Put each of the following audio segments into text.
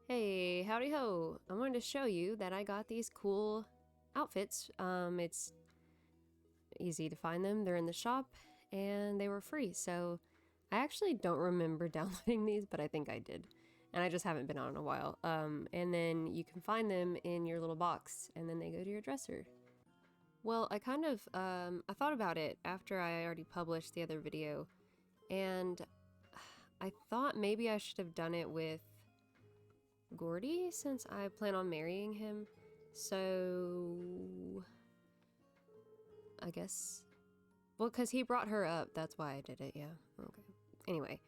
Hey, howdy ho! I wanted to show you that I got these cool outfits. It's easy to find them. They're in the shop and they were free. So I actually don't remember downloading these, but I think I did. And I just haven't been on in a while. And then you can find them in your little box and then they go to your dresser. Well, I kind of, I thought about it after I already published the other video, and I thought maybe I should have done it with Gordy since I plan on marrying him. So I guess, well, because he brought her up, that's why I did it. Yeah, okay. Anyway,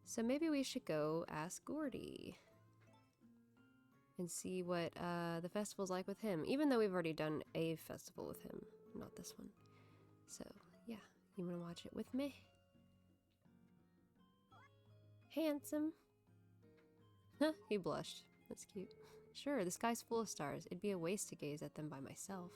so maybe we should go ask Gordy and see what the festival's like with him, even though we've already done a festival with him, not this one. So yeah, you want to watch it with me? Handsome. Huh, he blushed. That's cute. Sure, the sky's full of stars. It'd be a waste to gaze at them by myself.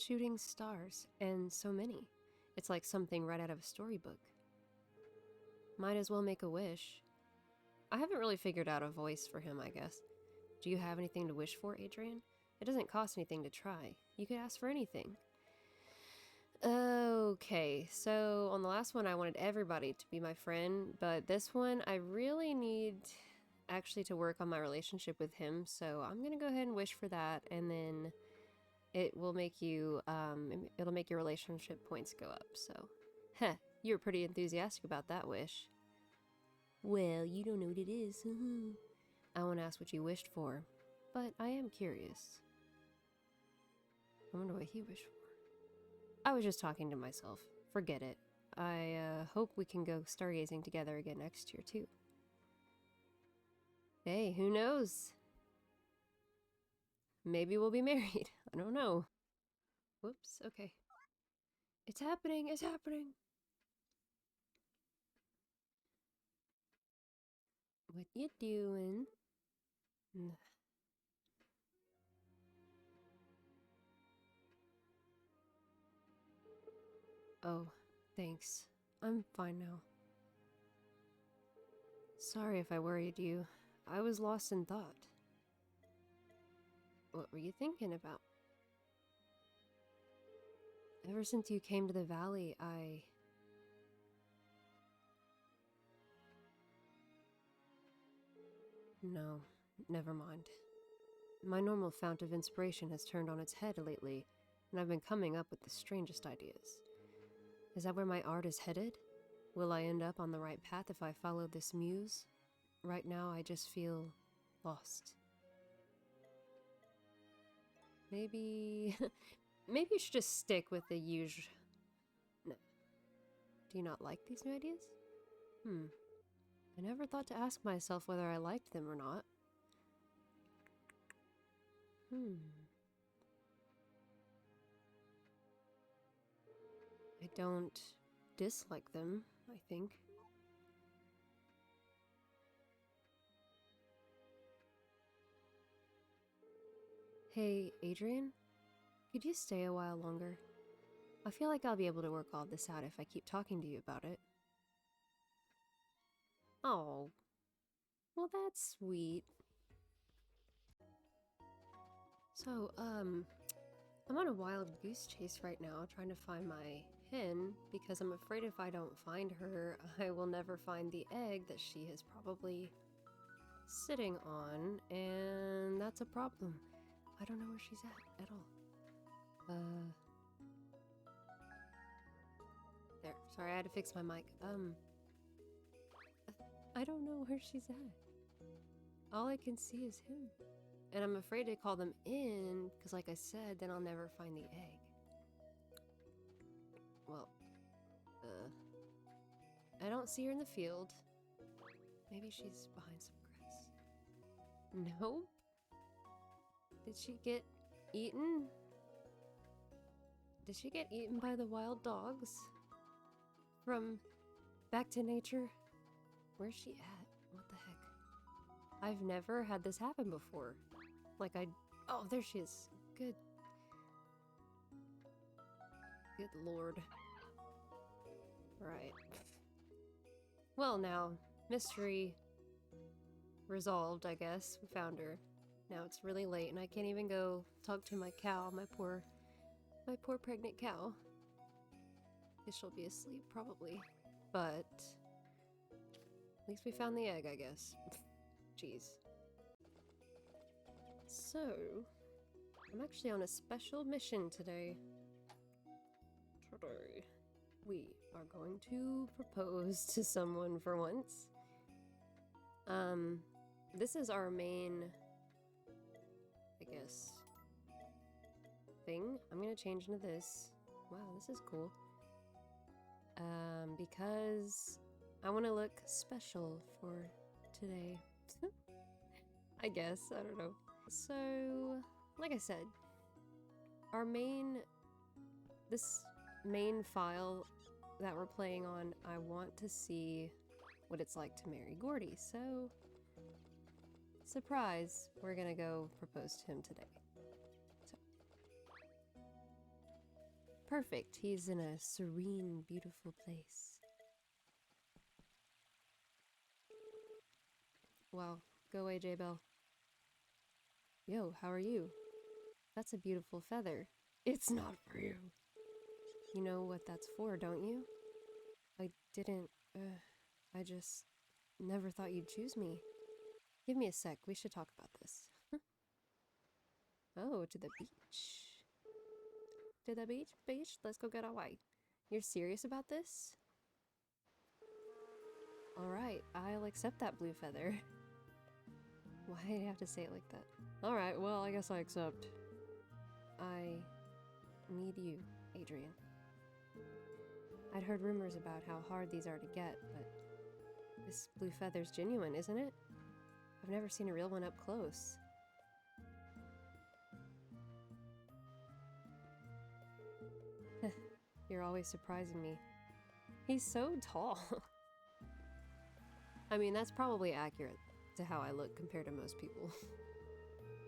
Shooting stars, and so many. It's like something right out of a storybook. Might as well make a wish. I haven't really figured out a voice for him, I guess. Do you have anything to wish for, Adrian? It doesn't cost anything to try. You could ask for anything. Okay, so on the last one I wanted everybody to be my friend, but this one I really need actually to work on my relationship with him, so I'm gonna go ahead and wish for that, and then it will make you, it'll make your relationship points go up, so. Heh, you were pretty enthusiastic about that wish. Well, you don't know what it is. I won't ask what you wished for, but I am curious. I wonder what he wished for. I was just talking to myself. Forget it. I hope we can go stargazing together again next year, too. Hey, who knows? Maybe we'll be married. I don't know. Whoops, okay. It's happening, it's happening! What you doing? Oh, thanks. I'm fine now. Sorry if I worried you. I was lost in thought. What were you thinking about? Ever since you came to the valley, No, never mind. My normal fount of inspiration has turned on its head lately, and I've been coming up with the strangest ideas. Is that where my art is headed? Will I end up on the right path if I follow this muse? Right now, I just feel lost. Maybe... maybe you should just stick with the usual... No. Do you not like these new ideas? I never thought to ask myself whether I liked them or not. I don't dislike them, I think. Hey, Adrian? Could you stay a while longer? I feel like I'll be able to work all this out if I keep talking to you about it. Oh, well that's sweet. So, I'm on a wild goose chase right now trying to find my hen because I'm afraid if I don't find her, I will never find the egg that she is probably sitting on, and that's a problem. I don't know where she's at all. There. Sorry, I had to fix my mic. I don't know where she's at. All I can see is him. And I'm afraid to call them in, because like I said, then I'll never find the egg. Well, I don't see her in the field. Maybe she's behind some grass. Nope. Did she get eaten? Did she get eaten by the wild dogs? From back to nature? Where's she at? What the heck? I've never had this happen before. Like oh, there she is. Good. Good lord. Right. Well now, mystery resolved, I guess. We found her. Now it's really late and I can't even go talk to my cow, my poor pregnant cow. Guess she'll be asleep probably. But at least we found the egg, I guess. Jeez. So, I'm actually on a special mission today. Today, we are going to propose to someone for once. This is our main, I guess, thing. I'm gonna change into this. Wow, this is cool. Because I want to look special for today. I guess, I don't know. So, like I said, this main file that we're playing on, I want to see what it's like to marry Gordy, so surprise, we're gonna go propose to him today. So, perfect, he's in a serene, beautiful place. Wow, go away, J-Bell. Yo, how are you? That's a beautiful feather. It's not for you. You know what that's for, don't you? I didn't, I just never thought you'd choose me. Give me a sec, we should talk about this. Oh, to the beach. To the beach? Beach? Let's go get away. You're serious about this? Alright, I'll accept that blue feather. Why do you have to say it like that? Alright, well, I guess I accept. I need you, Adrian. I'd heard rumors about how hard these are to get, but this blue feather's genuine, isn't it? I've never seen a real one up close. You're always surprising me. He's so tall. I mean, that's probably accurate to how I look compared to most people.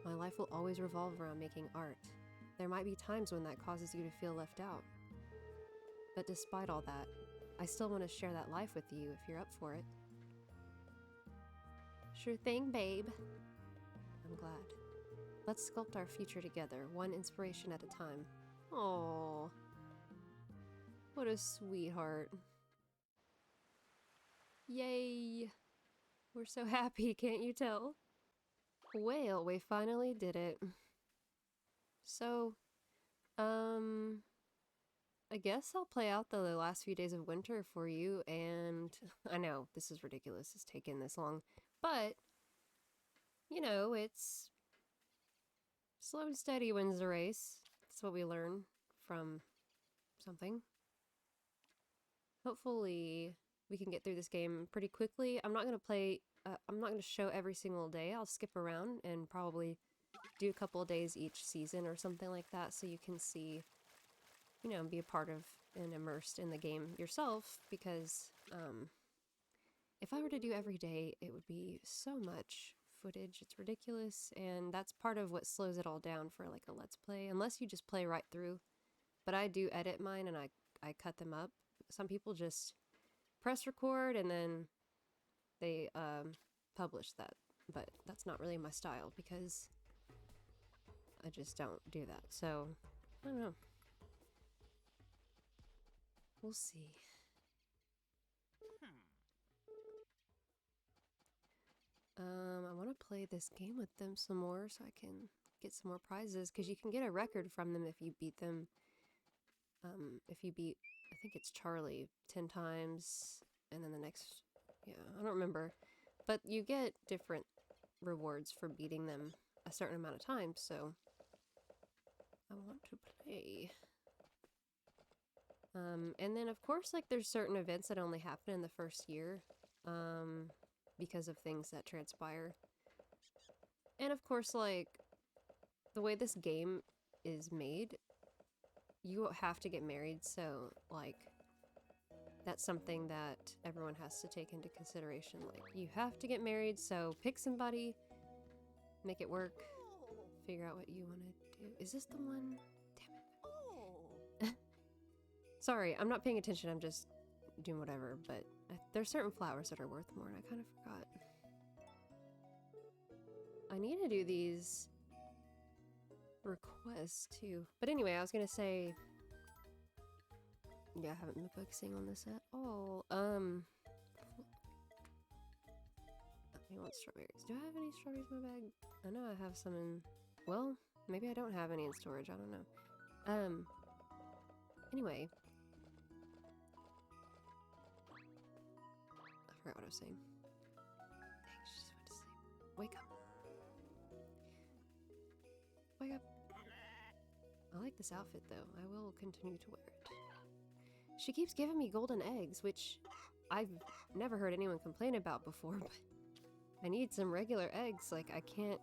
My life will always revolve around making art. There might be times when that causes you to feel left out. But despite all that, I still want to share that life with you if you're up for it. Sure thing, babe. I'm glad. Let's sculpt our future together, one inspiration at a time. Aww. What a sweetheart. Yay! We're so happy, can't you tell? Well, we finally did it. So, I guess I'll play out the last few days of winter for you, and I know, this is ridiculous, it's taken this long, but, you know, it's slow and steady wins the race. That's what we learn from something. Hopefully, we can get through this game pretty quickly. I'm not going to show every single day. I'll skip around and probably do a couple of days each season or something like that so you can see, you know, be a part of and immersed in the game yourself, because if I were to do every day, it would be so much footage. It's ridiculous, and that's part of what slows it all down for like a Let's Play, unless you just play right through. But I do edit mine and I cut them up. Some people just press record and then they publish that, but that's not really my style because I just don't do that. So, I don't know. We'll see. I want to play this game with them some more so I can get some more prizes, because you can get a record from them if you beat them. If you beat, I think it's Charlie 10 times, and then the next, yeah, I don't remember. But you get different rewards for beating them a certain amount of times, so I want to play. And then of course, like, there's certain events that only happen in the first year, because of things that transpire. And of course, like, the way this game is made, you have to get married, so, like, that's something that everyone has to take into consideration. Like, you have to get married, so pick somebody, make it work, figure out what you want to do. Is this the one? Damn it. Sorry, I'm not paying attention, I'm just doing whatever, but there's certain flowers that are worth more, and I kind of forgot. I need to do these requests, too. But anyway, I was gonna say... Yeah, I haven't been focusing on this at all. You want strawberries. Do I have any strawberries in my bag? I know I have some in... Well, maybe I don't have any in storage. I don't know. Anyway. I forgot what I was saying. Dang, she just went to sleep. Wake up. Wake up. I like this outfit, though. I will continue to wear it. She keeps giving me golden eggs, which I've never heard anyone complain about before, but I need some regular eggs. Like, I can't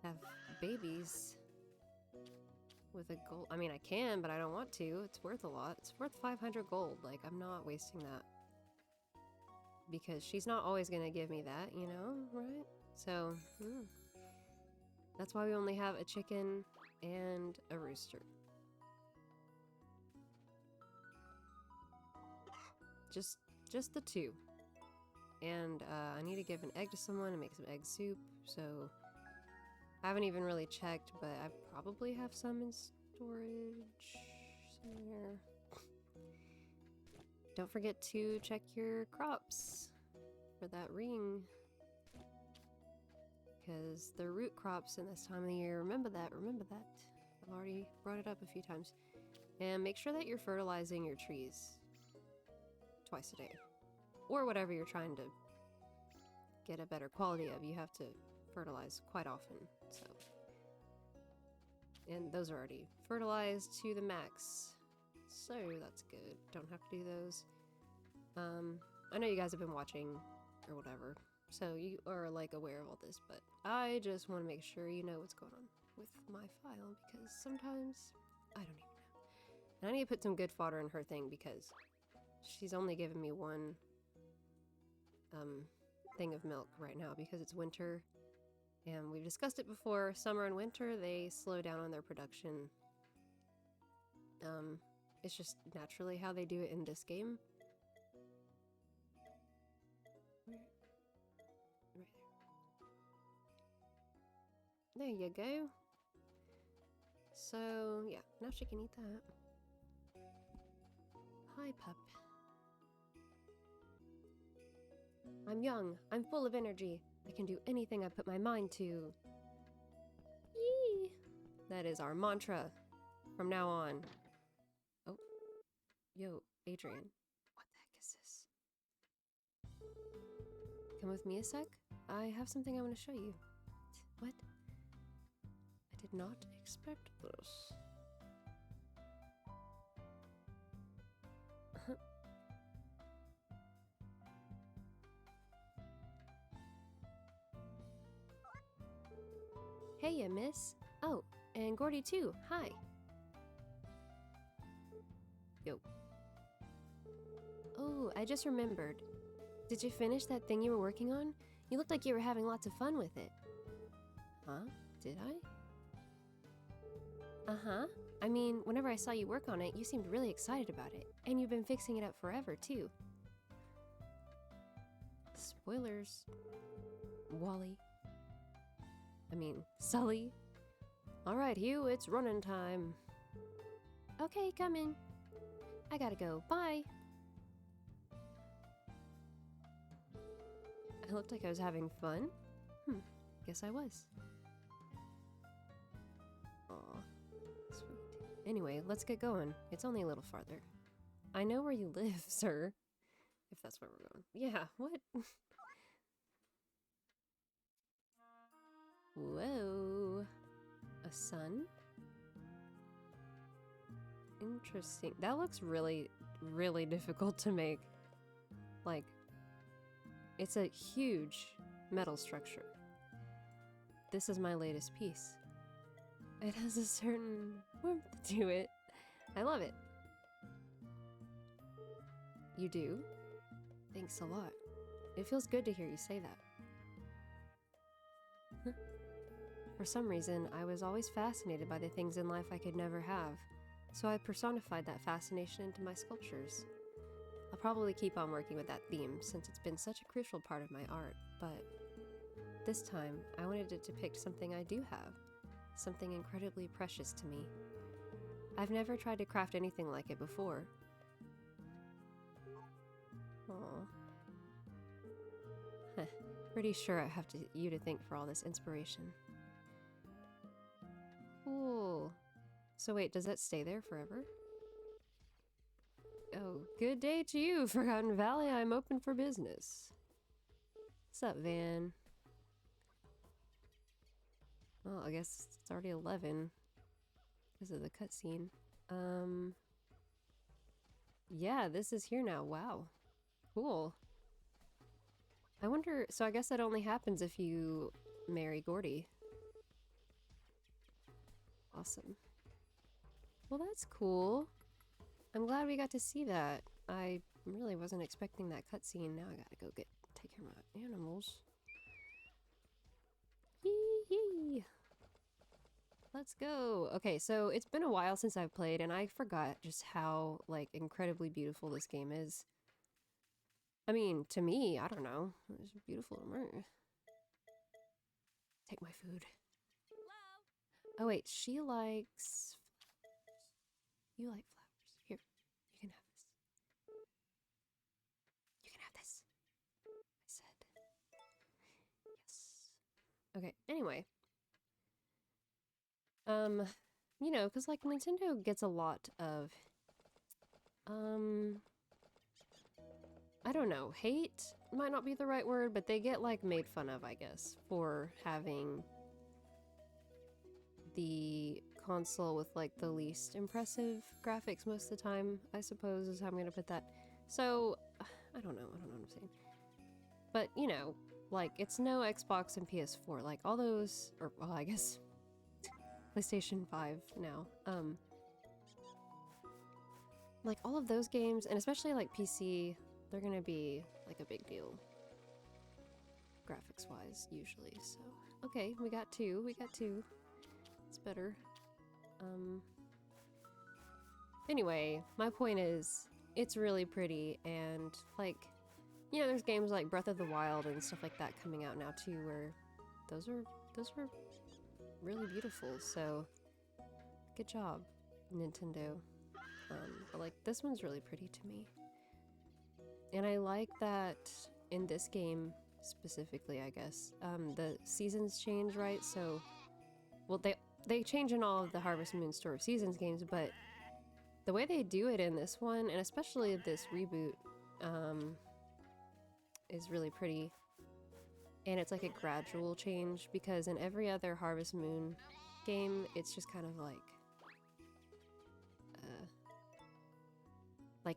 have babies with a gold... I mean, I can, but I don't want to. It's worth a lot. It's worth 500 gold. Like, I'm not wasting that. Because she's not always gonna give me that, you know, right? So, that's why we only have a chicken and a rooster. Just the two. And I need to give an egg to someone and make some egg soup, so I haven't even really checked, but I probably have some in storage somewhere. Don't forget to check your crops for that ring, because they're root crops in this time of the year. Remember that, remember that. I've already brought it up a few times. And make sure that you're fertilizing your trees twice a day, or whatever you're trying to get a better quality of. You have to fertilize quite often, so. And those are already fertilized to the max, so that's good. Don't have to do those. I know you guys have been watching or whatever, so you are like aware of all this, but I just want to make sure you know what's going on with my file, because sometimes I don't even know. And I need to put some good fodder in her thing, because she's only given me one thing of milk right now because it's winter, and we've discussed it before. Summer and winter, they slow down on their production. It's just naturally how they do it in this game. Right there. There you go. So yeah, now she can eat that. Hi, pup. I'm young. I'm full of energy. I can do anything I put my mind to. Yee! That is our mantra from now on. Oh. Yo, Adrian. What the heck is this? Come with me a sec. I have something I want to show you. What? I did not expect this. Hey, miss. Oh, and Gordy too. Hi. Yo. Oh, I just remembered. Did you finish that thing you were working on? You looked like you were having lots of fun with it. Huh? Did I? Uh-huh. I mean, whenever I saw you work on it, you seemed really excited about it. And you've been fixing it up forever, too. Spoilers. Wally. I mean, Sully. Alright, Hugh, it's running time. Okay, come in. I gotta go. Bye. I looked like I was having fun. Guess I was. Aw, sweet. Anyway, let's get going. It's only a little farther. I know where you live, sir. If that's where we're going. Yeah, what? Whoa. A sun? Interesting. That looks really, really difficult to make. Like, it's a huge metal structure. this is my latest piece. It has a certain warmth to it. I love it. You do? Thanks a lot. It feels good to hear you say that. For some reason, I was always fascinated by the things in life I could never have, so I personified that fascination into my sculptures. I'll probably keep on working with that theme since it's been such a crucial part of my art, but this time I wanted to depict something I do have, something incredibly precious to me. I've never tried to craft anything like it before. Aww. Heh. Pretty sure I have you to thank for all this inspiration. Cool. So wait, does that stay there forever? Oh, good day to you, Forgotten Valley. I'm open for business. What's up, Van? Well, I guess it's already 11 because of the cutscene. Yeah, this is here now. Wow. Cool. I wonder, so I guess that only happens if you marry Gordy. Awesome. Well, that's cool. I'm glad we got to see that. I really wasn't expecting that cutscene. Now I gotta go take care of my animals. Yee! Let's go. Okay, so it's been a while since I've played, and I forgot just how, like, incredibly beautiful this game is. I mean, to me, I don't know. It's beautiful to me. Take my food. Hello. Oh wait, she likes flowers. You like flowers. Here, you can have this. You can have this. I said. Yes. Okay, anyway. You know, because like Nintendo gets a lot of, I don't know, hate might not be the right word, but they get like made fun of, I guess, for having the console with like the least impressive graphics most of the time, I suppose is how I'm gonna put that. So, I don't know what I'm saying. But, you know, like, it's no Xbox and PS4, like all those, or, well, I guess PlayStation 5 now. Like all of those games, and especially like PC, they're gonna be like a big deal graphics-wise, usually, so. Okay, we got two. It's better. Anyway, my point is, it's really pretty, and like, you know, there's games like Breath of the Wild and stuff like that coming out now too, where those are really beautiful, so good job, Nintendo. But like, this one's really pretty to me. And I like that in this game, specifically, I guess, the seasons change, right? So, well, they change in all of the Harvest Moon Store of Seasons games, but the way they do it in this one, and especially this reboot, is really pretty. And it's like a gradual change, because in every other Harvest Moon game, it's just kind of like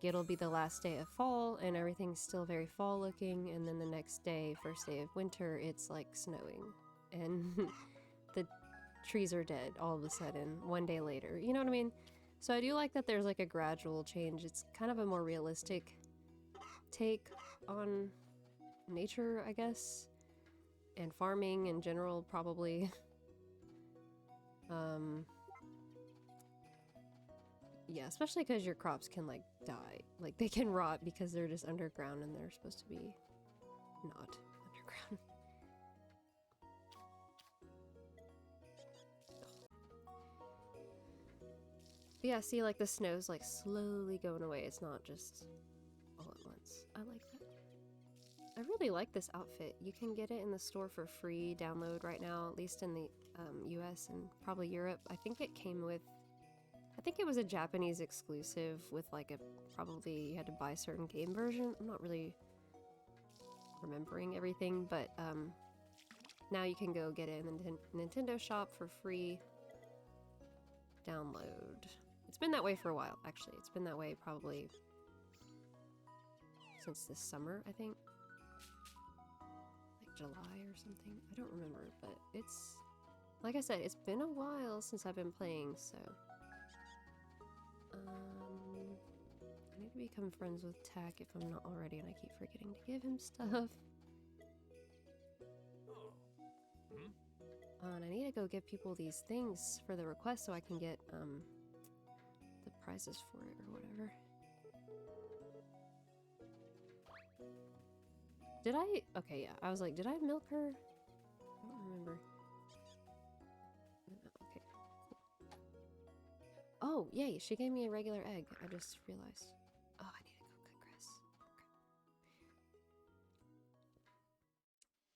it'll be the last day of fall and everything's still very fall looking, and then the next day, first day of winter, it's like snowing and the trees are dead all of a sudden one day later, you know what I mean? So I do like that there's like a gradual change. It's kind of a more realistic take on nature, I guess, and farming in general, probably. Yeah, especially because your crops can like die, like they can rot because they're just underground and they're supposed to be not underground. But yeah, see, like the snow's like slowly going away. It's not just all at once. I like that. I really like this outfit. You can get it in the store for free download right now, at least in the US and probably Europe. I think it came with, I think it was a Japanese exclusive with like a, probably you had to buy a certain game version. I'm not really remembering everything, but now you can go get it in the Nintendo shop for free download. It's been that way for a while, actually. It's been that way probably since this summer, I think. Like July or something. I don't remember, but it's Like I said, it's been a while since I've been playing, so... I need to become friends with Tack if I'm not already, and I keep forgetting to give him stuff. And I need to go give people these things for the request so I can get, the prizes for it or whatever. Did I? Okay, yeah. I was like, did I milk her? I don't remember. Okay, cool. Oh, yay, she gave me a regular egg. I just realized. Oh, I need to go cut grass.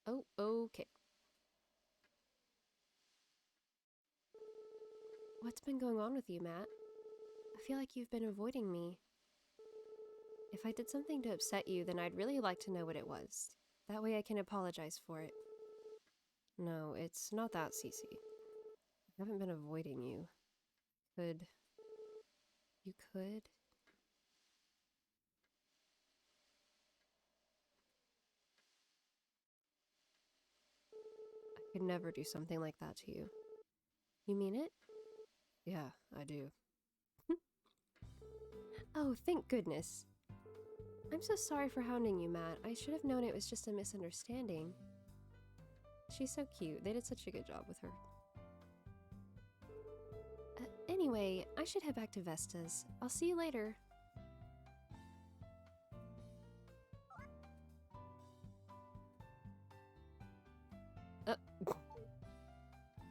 Okay. Oh, okay. What's been going on with you, Matt? I feel like you've been avoiding me. If I did something to upset you, then I'd really like to know what it was. That way I can apologize for it. No, it's not that, Cece. I haven't been avoiding you. Could... You could? I could never do something like that to you. You mean it? Yeah, I do. Oh, thank goodness. I'm so sorry for hounding you, Matt. I should have known it was just a misunderstanding. She's so cute. They did such a good job with her. Anyway, I should head back to Vesta's. I'll see you later.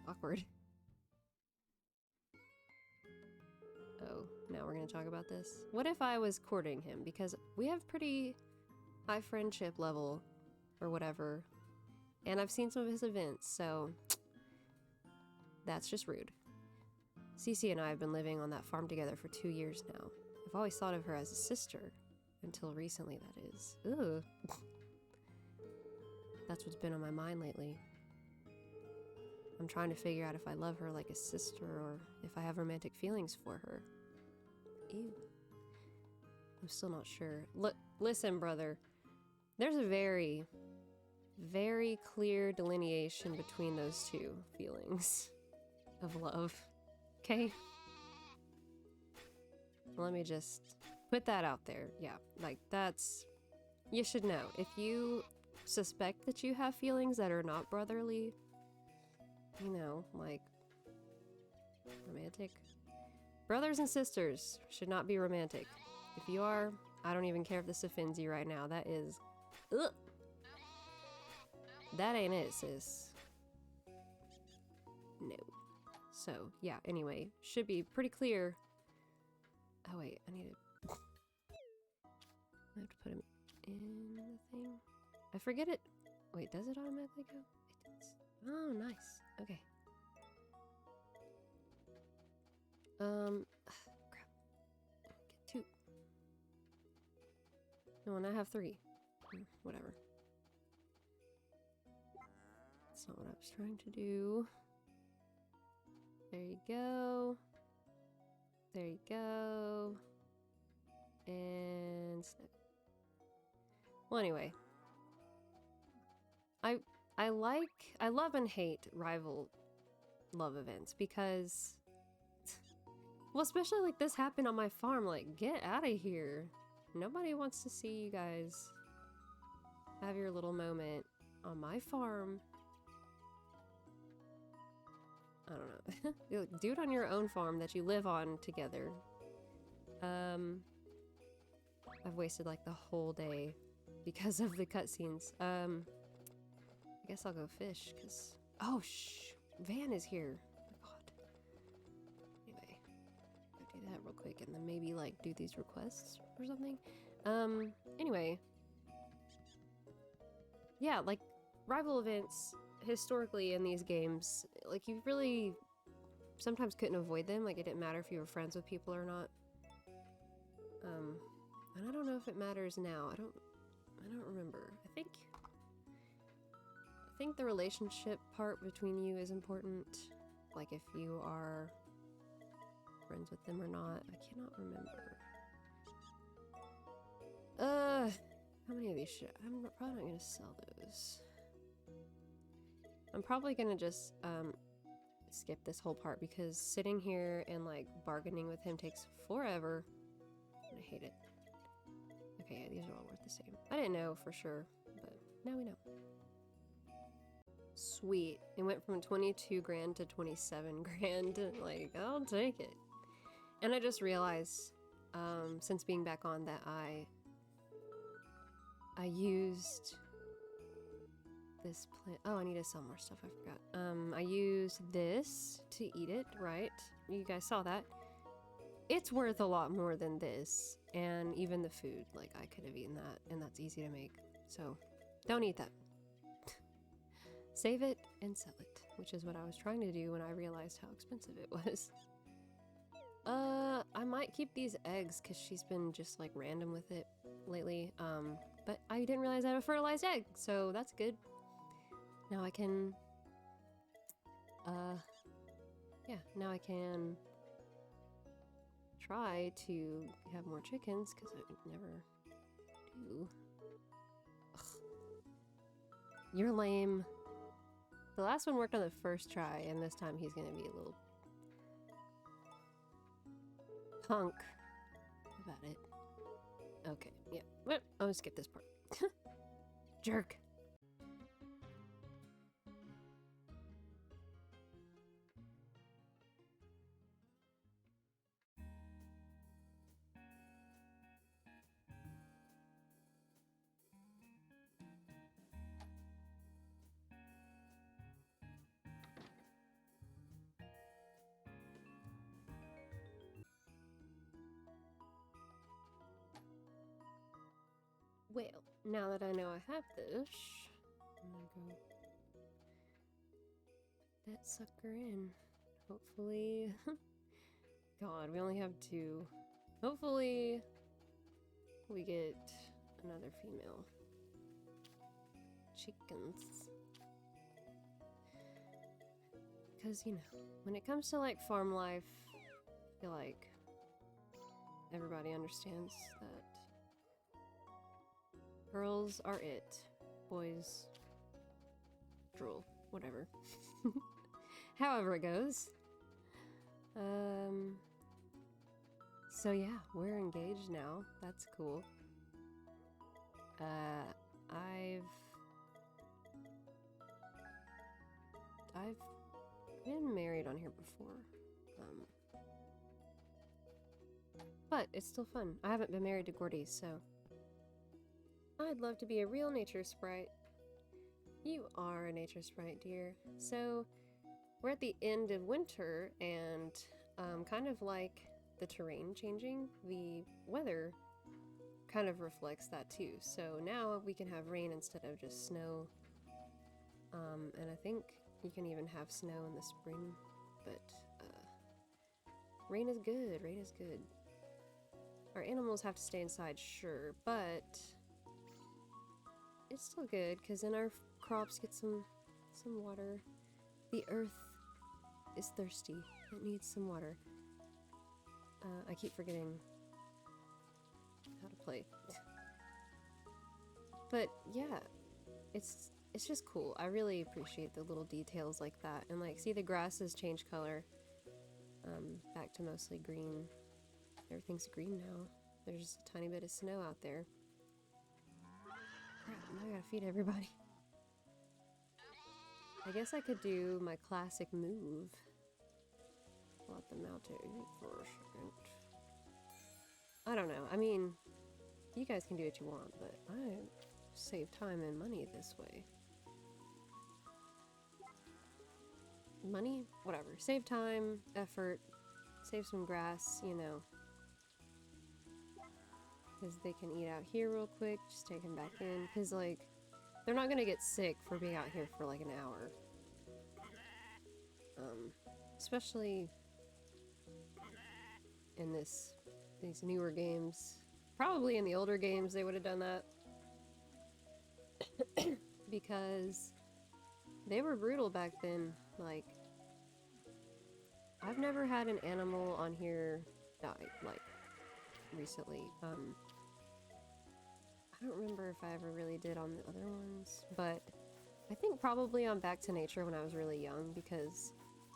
Awkward. Oh, now we're gonna talk about this. What if I was courting him? Because we have pretty high friendship level, or whatever. And I've seen some of his events, so... That's just rude. Cece and I have been living on that farm together for 2 years now. I've always thought of her as a sister. Until recently, that is. Ugh. That's what's been on my mind lately. I'm trying to figure out if I love her like a sister or if I have romantic feelings for her. Ew. I'm still not sure. Listen, brother. There's a very, very clear delineation between those two feelings of love. Okay? Let me just put that out there. Yeah, like that's... You should know. If you suspect that you have feelings that are not brotherly, you know, like romantic. Brothers and sisters should not be romantic. If you are, I don't even care if this offends you right now. That is... Ugh. That ain't it, sis. No. So, yeah, anyway. Should be pretty clear. Oh, wait. I need to... I have to put him in the thing. I forget it. Wait, does it automatically go? It does. Oh, nice. Okay. Crap. Get 2. No, and I have 3. Whatever. That's not what I was trying to do. There you go. There you go. And... Well, anyway. I love and hate rival love events because... Well, especially like this happened on my farm. Like, get out of here. Nobody wants to see you guys have your little moment on my farm. I don't know. Do it on your own farm that you live on together. I've wasted like the whole day because of the cutscenes. I guess I'll go fish because... Oh, Van is here. Oh my god. Anyway, go do that real quick and then maybe like do these requests or something. Anyway. Yeah, like rival events historically in these games, like you really sometimes couldn't avoid them. Like it didn't matter if you were friends with people or not. And I don't know if it matters now. I don't remember. I think the relationship part between you is important. Like if you are friends with them or not. I cannot remember. How many of these should I'm probably not gonna sell those. I'm probably gonna just skip this whole part because sitting here and like bargaining with him takes forever. I hate it. Okay, yeah, these are all worth the same. I didn't know for sure, but now we know. Sweet. It went from 22 grand to 27 grand. Like, I'll take it. And I just realized, since being back on, that I used this plant. Oh, I need to sell more stuff. I forgot. I used this to eat it, right? You guys saw that. It's worth a lot more than this, and even the food. Like, I could have eaten that, and that's easy to make. So, don't eat that. Save it and sell it, which is what I was trying to do when I realized how expensive it was. I might keep these eggs because she's been just like random with it lately. But I didn't realize I had a fertilized egg, so that's good. Now I can, yeah, now I can try to have more chickens because I never do. Ugh. You're lame. The last one worked on the first try, and this time he's gonna be a little punk about it. Okay, yeah. Well, I'm gonna skip this part. Jerk. Well, now that I know I have this, I'm gonna go that sucker in. Hopefully. God, we only have 2. Hopefully, we get another female. Chickens. Because, you know, when it comes to like farm life, I feel like everybody understands that girls are it, boys drool, whatever. However it goes. So yeah, we're engaged now. That's cool. I've been married on here before. But it's still fun. I haven't been married to Gordy, so I'd love to be a real nature sprite. You are a nature sprite, dear. So, we're at the end of winter, and kind of like the terrain changing, the weather kind of reflects that too. So now we can have rain instead of just snow. And I think you can even have snow in the spring, but rain is good, rain is good. Our animals have to stay inside, sure, but it's still good because then our crops get some water. The earth is thirsty. It needs some water. I keep forgetting how to play. But yeah, it's just cool. I really appreciate the little details like that. And like, see, the grasses change color. Back to mostly green. Everything's green now. There's just a tiny bit of snow out there. Crap, now I gotta feed everybody. I guess I could do my classic move. Let them out to eat for a second. I don't know. I mean, you guys can do what you want, but I save time and money this way. Money? Whatever. Save time, effort, save some grass, you know. Because they can eat out here real quick, just take them back in. Because, like, they're not gonna get sick for being out here for like an hour. Especially in these newer games. Probably in the older games they would have done that. Because they were brutal back then. Like, I've never had an animal on here die, like, recently. I don't remember if I ever really did on the other ones, but I think probably on Back to Nature when I was really young, because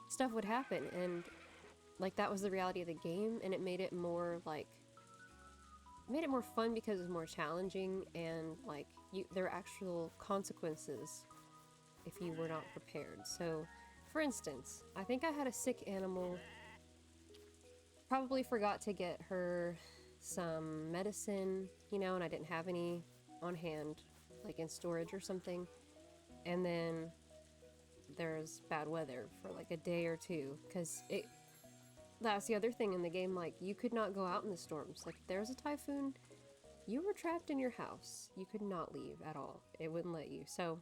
stuff would happen, and like that was the reality of the game, and it made it more like fun because it was more challenging, and like there were actual consequences if you were not prepared. So for instance, I think I had a sick animal, probably forgot to get her some medicine, you know, and I didn't have any on hand, like in storage or something. And then there's bad weather for like a day or two, because that's the other thing in the game, like you could not go out in the storms. Like if there was a typhoon, you were trapped in your house. You could not leave at all. It wouldn't let you. So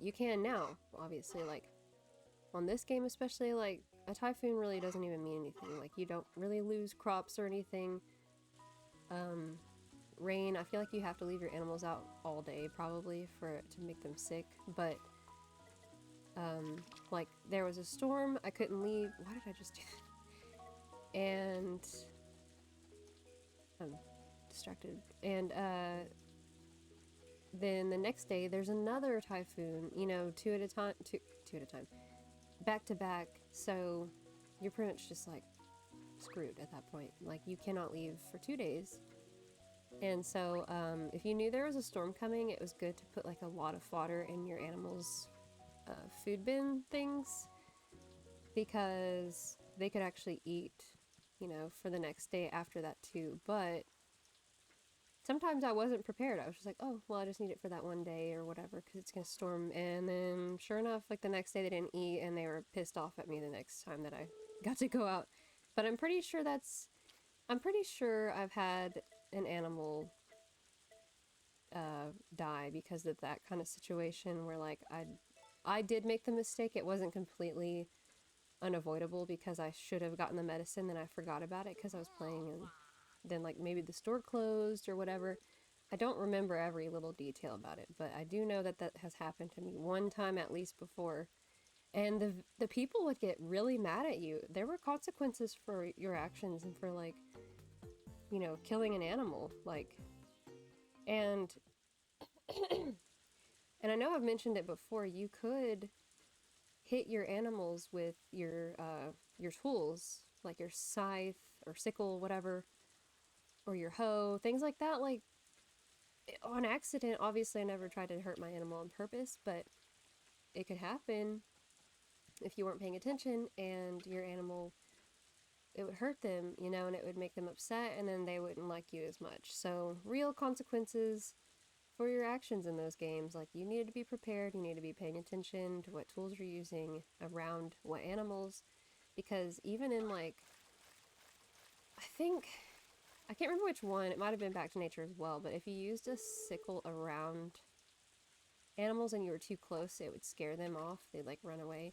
you can now, obviously, like on this game especially, like a typhoon really doesn't even mean anything. Like you don't really lose crops or anything. Rain, I feel like you have to leave your animals out all day probably for it to make them sick, but like there was a storm, I couldn't leave. Why did I just do that? And I'm distracted. And then the next day there's another typhoon, you know, two at a time, back to back. So you're pretty much just like screwed at that point. Like you cannot leave for 2 days. And so if you knew there was a storm coming, it was good to put like a lot of fodder in your animals' food bin things, because they could actually eat, you know, for the next day after that too. But sometimes I wasn't prepared. I was just like, oh, well, I just need it for that one day or whatever because it's gonna storm. And then sure enough, like the next day they didn't eat, and they were pissed off at me the next time that I got to go out. But I'm pretty sure I've had an animal die because of that kind of situation where like I did make the mistake. It wasn't completely unavoidable because I should have gotten the medicine, then I forgot about it because I was playing, and then like maybe the store closed or whatever. I don't remember every little detail about it, but I do know that that has happened to me one time at least before. And the people would get really mad at you. There were consequences for your actions and for like, you know, killing an animal, like, and and I know I've mentioned it before, you could hit your animals with your tools, like your scythe or sickle, whatever, or your hoe, things like that, like on accident. Obviously I never tried to hurt my animal on purpose, but it could happen if you weren't paying attention, and your animal, it would hurt them, you know, and it would make them upset, and then they wouldn't like you as much. So real consequences for your actions in those games. Like you need to be prepared, you need to be paying attention to what tools you're using around what animals, because even in like, I can't remember which one, it might have been Back to Nature as well, but if you used a sickle around animals and you were too close, it would scare them off, they'd like run away.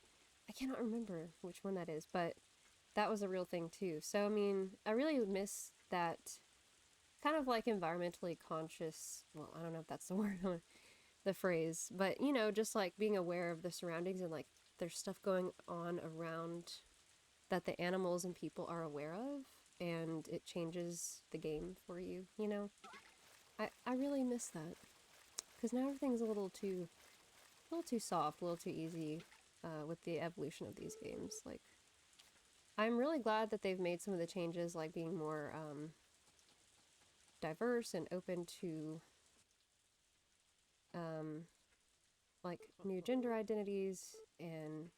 I cannot remember which one that is, but that was a real thing too. So I mean, I really miss that kind of like environmentally conscious, well, I don't know if that's the word, the phrase, but you know, just like being aware of the surroundings, and like there's stuff going on around that the animals and people are aware of, and it changes the game for you, you know? I really miss that, because now everything's a little too soft, a little too easy with the evolution of these games. Like, I'm really glad that they've made some of the changes, like being more diverse and open to like new gender identities, and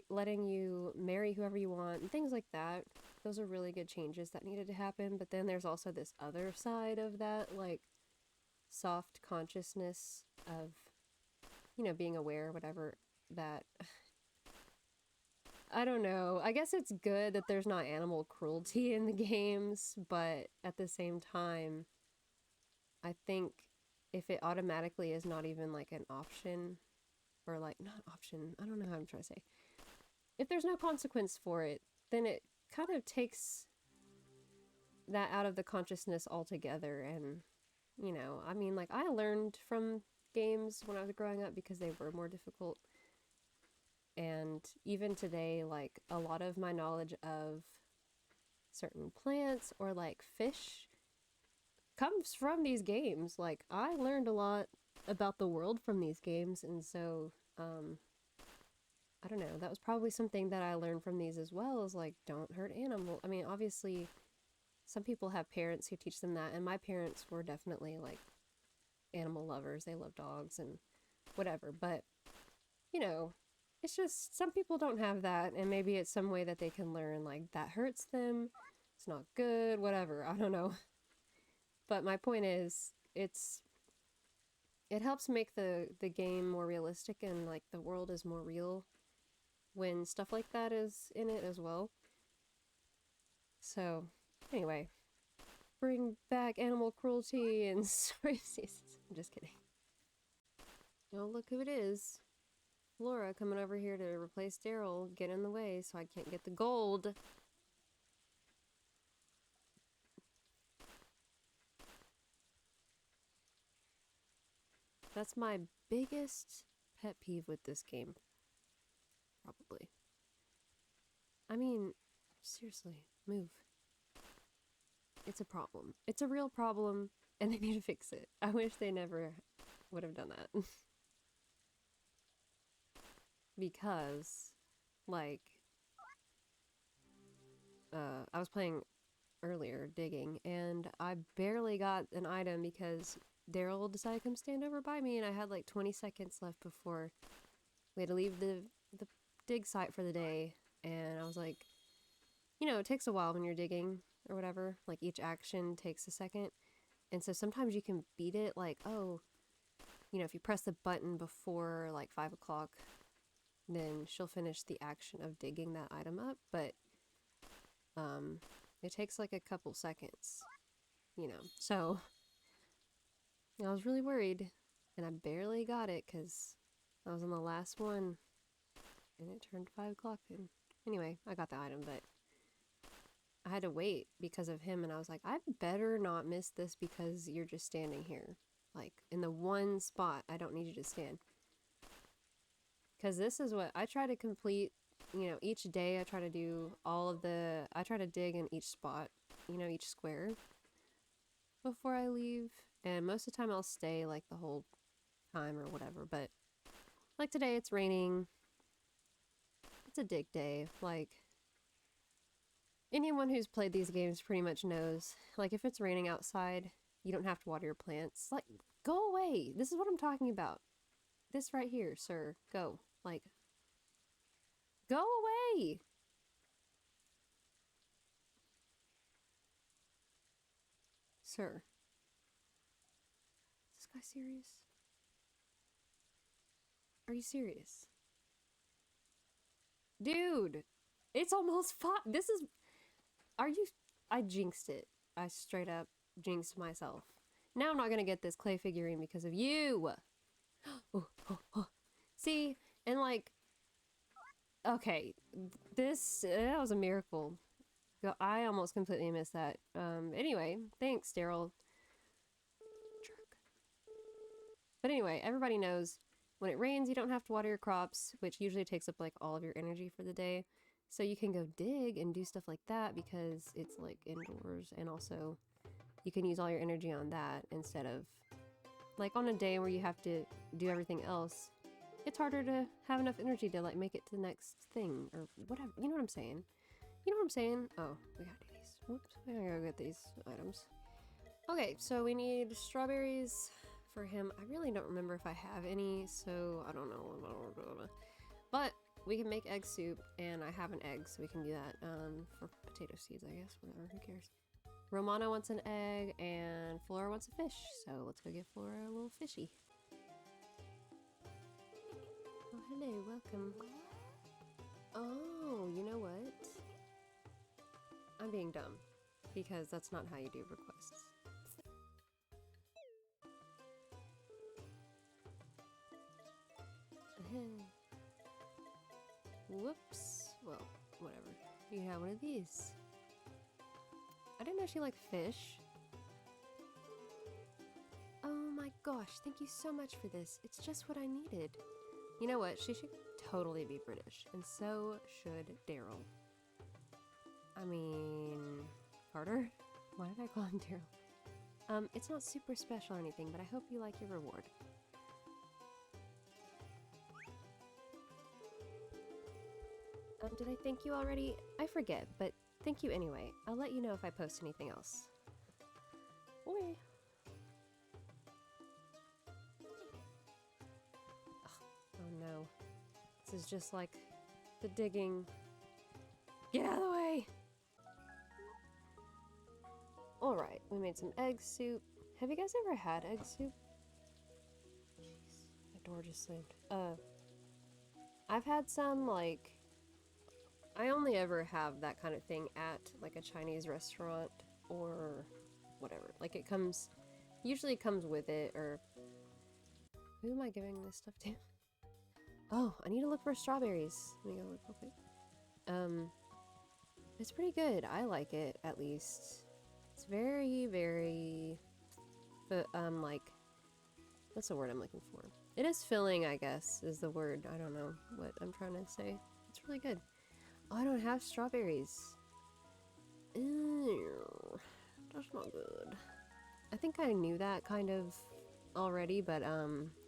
letting you marry whoever you want and things like that. Those are really good changes that needed to happen. But then there's also this other side of that, like soft consciousness of, you know, being aware, whatever, that I don't know. I guess it's good that there's not animal cruelty in the games, but at the same time, I think if it automatically is not even like an option, or like not option, I don't know how I'm trying to say. If there's no consequence for it, then it kind of takes that out of the consciousness altogether. And, you know, I mean, like I learned from games when I was growing up because they were more difficult. And even today, like a lot of my knowledge of certain plants or like fish comes from these games. Like I learned a lot about the world from these games, and so, I don't know, that was probably something that I learned from these as well, is like, don't hurt animals. I mean, obviously, some people have parents who teach them that, and my parents were definitely like animal lovers. They love dogs and whatever, but you know, it's just some people don't have that, and maybe it's some way that they can learn like that hurts them, it's not good, whatever. I don't know. But my point is, it helps make the game more realistic, and like the world is more real when stuff like that is in it as well. So, anyway, bring back animal cruelty and ceremonies. I'm just kidding. Oh, look who it is. Laura coming over here to replace Daryl, get in the way so I can't get the gold. That's my biggest pet peeve with this game. Probably. I mean, seriously, move. It's a problem. It's a real problem, and they need to fix it. I wish they never would have done that. Because, like, I was playing earlier, digging, and I barely got an item because Daryl decided to come stand over by me, and I had like 20 seconds left before we had to leave the dig site for the day, and I was like, you know, it takes a while when you're digging or whatever, like each action takes a second, and so sometimes you can beat it, like, oh, you know, if you press the button before like 5 o'clock, then she'll finish the action of digging that item up, but it takes like a couple seconds, you know, so I was really worried, and I barely got it because I was on the last one, and it turned 5 o'clock, and anyway, I got the item, but I had to wait because of him, and I was like, I better not miss this because you're just standing here, like, in the one spot I don't need you to stand. Because this is what I try to complete, you know, each day I try to do I try to dig in each spot, you know, each square before I leave, and most of the time I'll stay, like, the whole time or whatever, but, like, today it's raining, it's a dig day, like, anyone who's played these games pretty much knows, like, if it's raining outside, you don't have to water your plants. Like, go away! This is what I'm talking about. This right here, sir. Go. Like, go away! Sir. Is this guy serious? Are you serious? Dude! It's almost 5. This is... Are you... I jinxed it. I straight up jinxed myself. Now I'm not gonna get this clay figurine because of you! Oh, oh, oh. See? And like... Okay. This... that was a miracle. I almost completely missed that. Anyway, thanks, Daryl. Jerk. But anyway, everybody knows when it rains, you don't have to water your crops, which usually takes up like all of your energy for the day. So you can go dig and do stuff like that because it's like indoors, and also you can use all your energy on that instead of like on a day where you have to do everything else. It's harder to have enough energy to like make it to the next thing or whatever. You know what I'm saying? You know what I'm saying? Oh, we gotta do these. Whoops, we gotta go get these items. Okay, so we need strawberries for him. I really don't remember if I have any, so I don't know. But we can make egg soup, and I have an egg, so we can do that. For potato seeds, I guess. Whatever, who cares? Romana wants an egg, and Flora wants a fish. So let's go get Flora a little fishy. Oh, hello, welcome. Oh, you know what? I'm being dumb, because that's not how you do requests. Whoops. Well, whatever. You have one of these. I didn't know she liked fish. Oh my gosh, thank you so much for this. It's just what I needed. You know what? She should totally be British, and so should Daryl. I mean, Carter? Why did I call him Daryl? It's not super special or anything, but I hope you like your reward. Did I thank you already? I forget, but thank you anyway. I'll let you know if I post anything else. Oi. Oh no. This is just like the digging. Get out of the way! Alright, we made some egg soup. Have you guys ever had egg soup? Jeez, my door just slammed. I've had some, like... I only ever have that kind of thing at, like, a Chinese restaurant or whatever. Like, it comes... Usually it comes with it, or... Who am I giving this stuff to? Oh, I need to look for strawberries. Let me go look real quick. It's pretty good. I like it, at least. It's very, very... But, like... What's the word I'm looking for? It is filling, I guess, is the word. I don't know what I'm trying to say. It's really good. Oh, I don't have strawberries. Ew. That's not good. I think I knew that kind of already, but,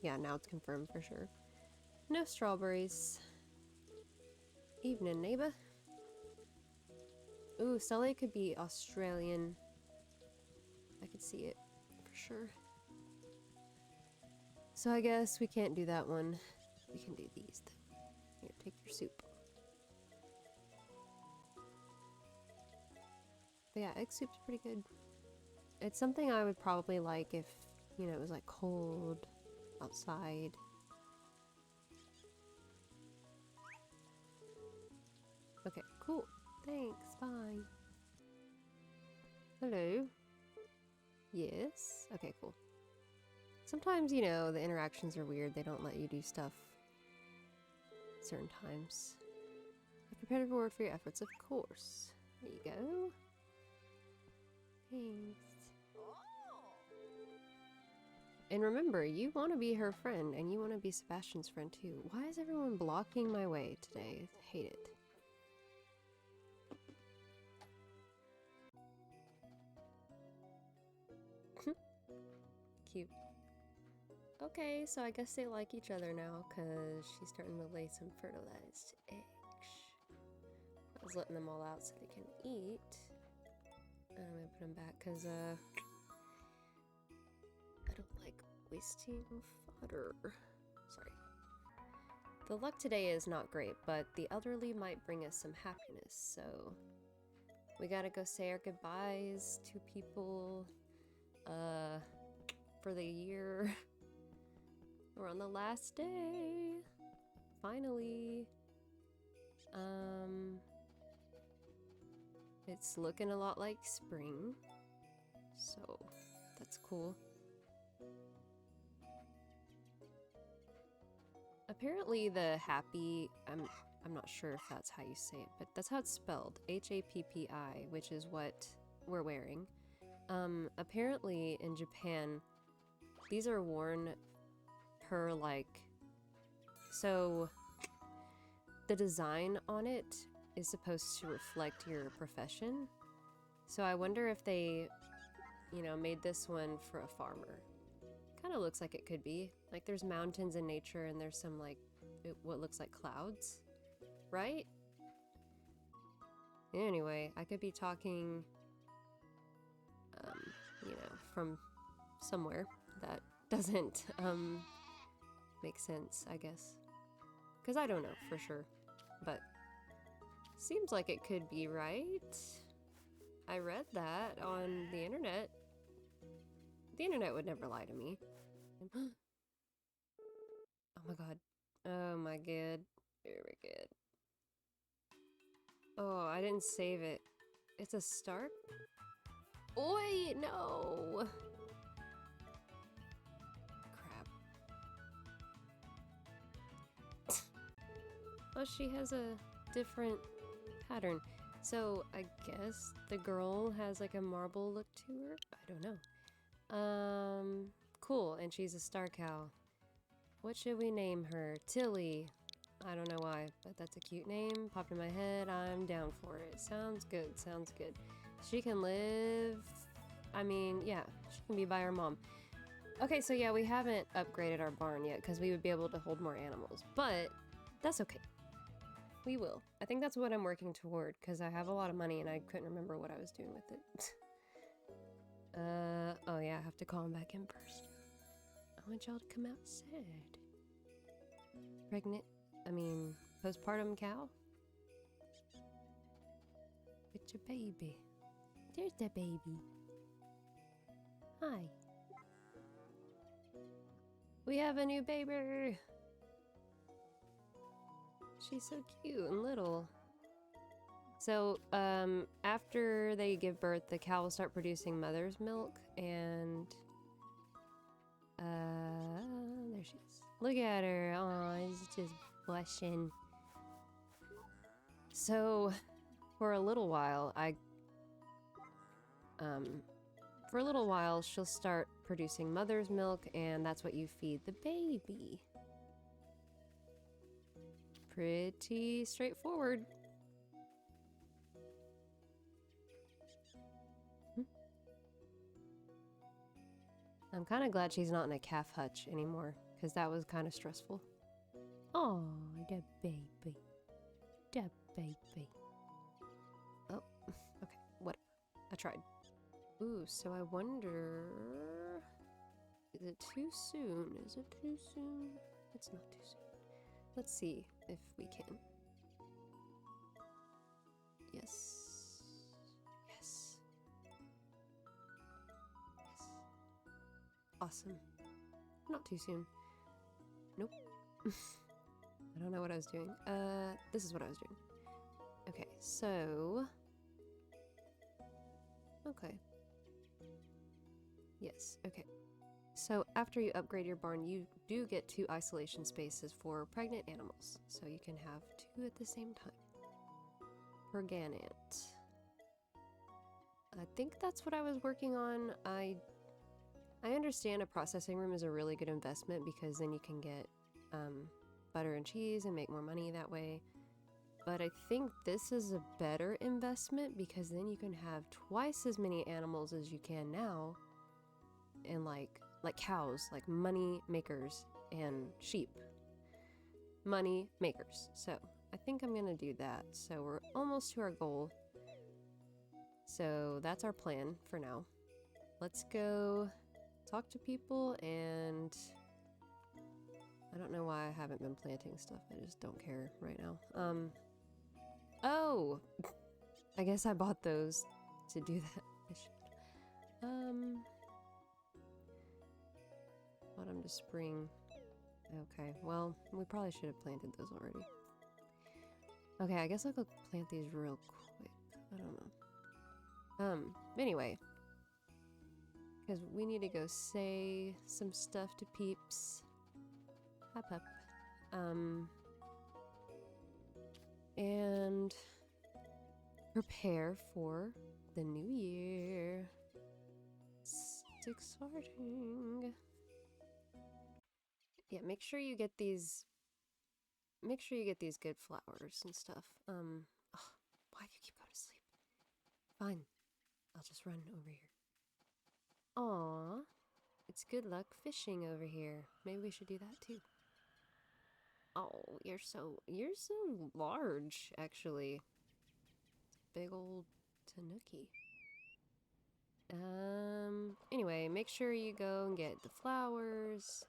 yeah, now it's confirmed for sure. No strawberries. Evening, neighbor. Ooh, Sully could be Australian. I could see it for sure. So I guess we can't do that one. We can do these though. Here, take your soup. But yeah, egg soup's pretty good. It's something I would probably like if, you know, it was like cold outside. Okay, cool. Thanks, bye. Hello? Yes? Okay, cool. Sometimes, you know, the interactions are weird. They don't let you do stuff certain times. A competitive reward for your efforts, of course. There you go. Thanks. And remember, you want to be her friend, and you want to be Sebastian's friend too. Why is everyone blocking my way today? I hate it. Cute. Okay, so I guess they like each other now, because she's starting to lay some fertilized eggs. I was letting them all out so they can eat. I'm gonna put them back, because, I don't like wasting fodder. Sorry. The luck today is not great, but the elderly might bring us some happiness, so... We gotta go say our goodbyes to people, for the year. We're on the last day. Finally. It's looking a lot like spring. So, that's cool. Apparently the happy, I'm not sure if that's how you say it, but that's how it's spelled. H-A-P-P-I, which is what we're wearing. Apparently in Japan, these are worn per, like... So, the design on it is supposed to reflect your profession. So I wonder if they, you know, made this one for a farmer. Kind of looks like it could be. Like, there's mountains in nature, and there's some, like, what looks like clouds. Right? Anyway, I could be talking, you know, from somewhere that doesn't, make sense, I guess. Because I don't know for sure, but seems like it could be right. I read that on the internet. The internet would never lie to me. Oh my god. Oh my god. Very good. Oh, I didn't save it. It's a start? Oi, no! Crap. Oh, she has a different pattern. So, I guess the girl has like a marble look to her? I don't know. Cool, and she's a star cow. What should we name her? Tilly. I don't know why, but that's a cute name. Popped in my head. I'm down for it. Sounds good, sounds good. She can live... I mean, yeah, she can be by her mom. Okay, so yeah, we haven't upgraded our barn yet, because we would be able to hold more animals, but that's okay. We will. I think that's what I'm working toward, because I have a lot of money and I couldn't remember what I was doing with it. Oh yeah, I have to call him back in first. I want y'all to come outside. Postpartum cow? With your baby. There's the baby. Hi. We have a new baby! She's so cute and little. So, after they give birth, the cow will start producing mother's milk, and... there she is. Look at her. Aw, she's just blushing. So, for a little while, for a little while, she'll start producing mother's milk, and that's what you feed the baby. Pretty straightforward. I'm kind of glad she's not in a calf hutch anymore, because that was kind of stressful. Oh, the baby. The baby. Oh, okay, whatever. I tried. Ooh, so I wonder... Is it too soon? Is it too soon? It's not too soon. Let's see if we can. Yes. Yes. Yes. Awesome. Not too soon. Nope. I don't know what I was doing. This is what I was doing. Okay, so... Okay. Yes, okay. So after you upgrade your barn, you do get 2 isolation spaces for pregnant animals. So you can have 2 at the same time. Per ganant. I think that's what I was working on. I understand a processing room is a really good investment because then you can get butter and cheese and make more money that way. But I think this is a better investment because then you can have twice as many animals as you can now. And like cows, like money makers, and sheep. Money makers. So I think I'm gonna do that. So we're almost to our goal. So that's our plan for now. Let's go talk to people, and I don't know why I haven't been planting stuff. I just don't care right now. Oh! I guess I bought those to do that. I should. Autumn to spring. Okay, well, we probably should have planted those already. Okay, I guess I'll go plant these real quick. I don't know. Anyway. Because we need to go say some stuff to peeps. Hop up. And prepare for the new year. It's exciting. Yeah, make sure you get these good flowers and stuff. Oh, why do you keep going to sleep? Fine. I'll just run over here. Aw. It's good luck fishing over here. Maybe we should do that too. Oh, you're so large, actually. Big old tanuki. Anyway, make sure you go and get the flowers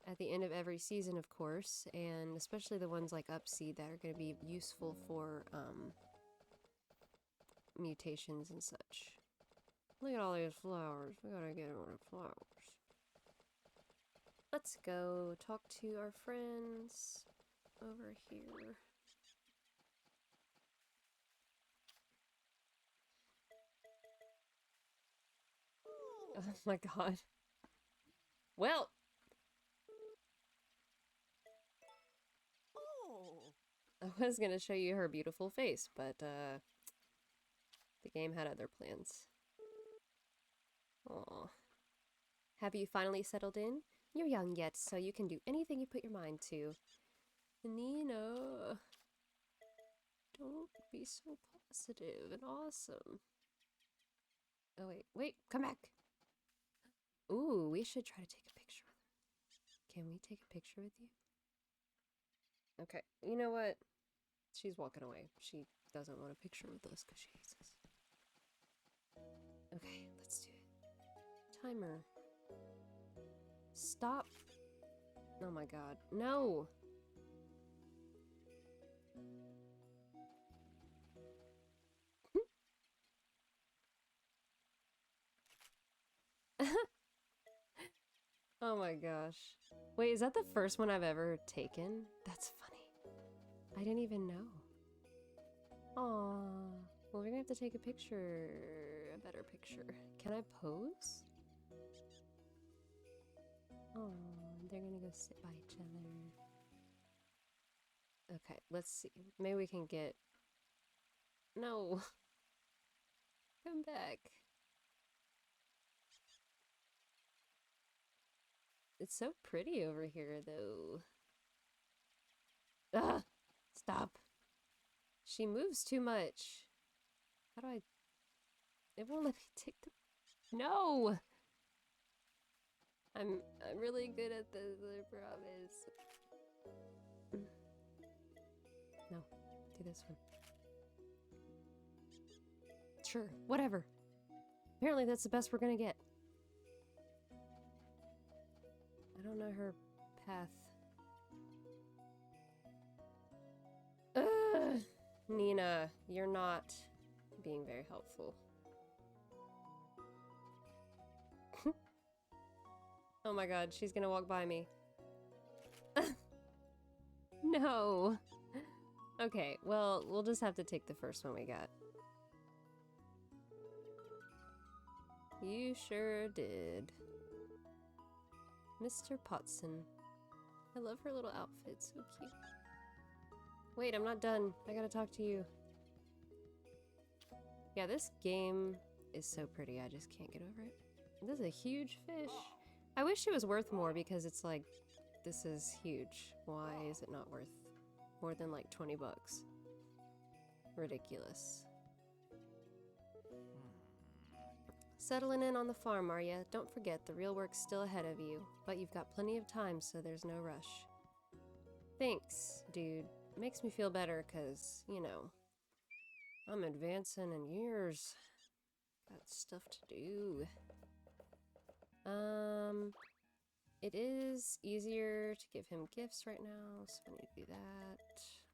at the end of every season, of course, and especially the ones like Upseed that are going to be useful for, mutations and such. Look at all these flowers. We gotta get more flowers. Let's go talk to our friends over here. Oh my god. Well! I was gonna show you her beautiful face, but, the game had other plans. Aw. Have you finally settled in? You're young yet, so you can do anything you put your mind to. Nina. Don't be so positive and awesome. Oh, wait, come back. Ooh, we should try to take a picture with her. Can we take a picture with you? Okay, you know what? She's walking away. She doesn't want a picture with us because she hates us. Okay, let's do it. Timer. Stop. Oh my god. No! Oh my gosh. Wait, is that the first one I've ever taken? That's funny. I didn't even know. Aww. Well, we're gonna have to take a picture. A better picture. Can I pose? Oh, they're gonna go sit by each other. Okay, let's see. Maybe we can get... No! Come back. It's so pretty over here, though. Ugh! Stop. She moves too much. How do I... It won't let me take the... No! I'm really good at this, I promise. No, do this one. Sure, whatever. Apparently that's the best we're gonna get. I don't know her path. Ugh! Nina, you're not being very helpful. Oh my god, she's gonna walk by me. No! Okay, well, we'll just have to take the first one we got. You sure did. Mr. Potson. I love her little outfit, so cute. Wait, I'm not done. I gotta talk to you. Yeah, this game is so pretty, I just can't get over it. This is a huge fish. I wish it was worth more because it's like, this is huge. Why is it not worth more than like 20 bucks? Ridiculous. Settling in on the farm, are ya? Don't forget, the real work's still ahead of you. But you've got plenty of time, so there's no rush. Thanks, dude. Makes me feel better, cause, you know, I'm advancing in years. Got stuff to do. It is easier to give him gifts right now, so I need to do that.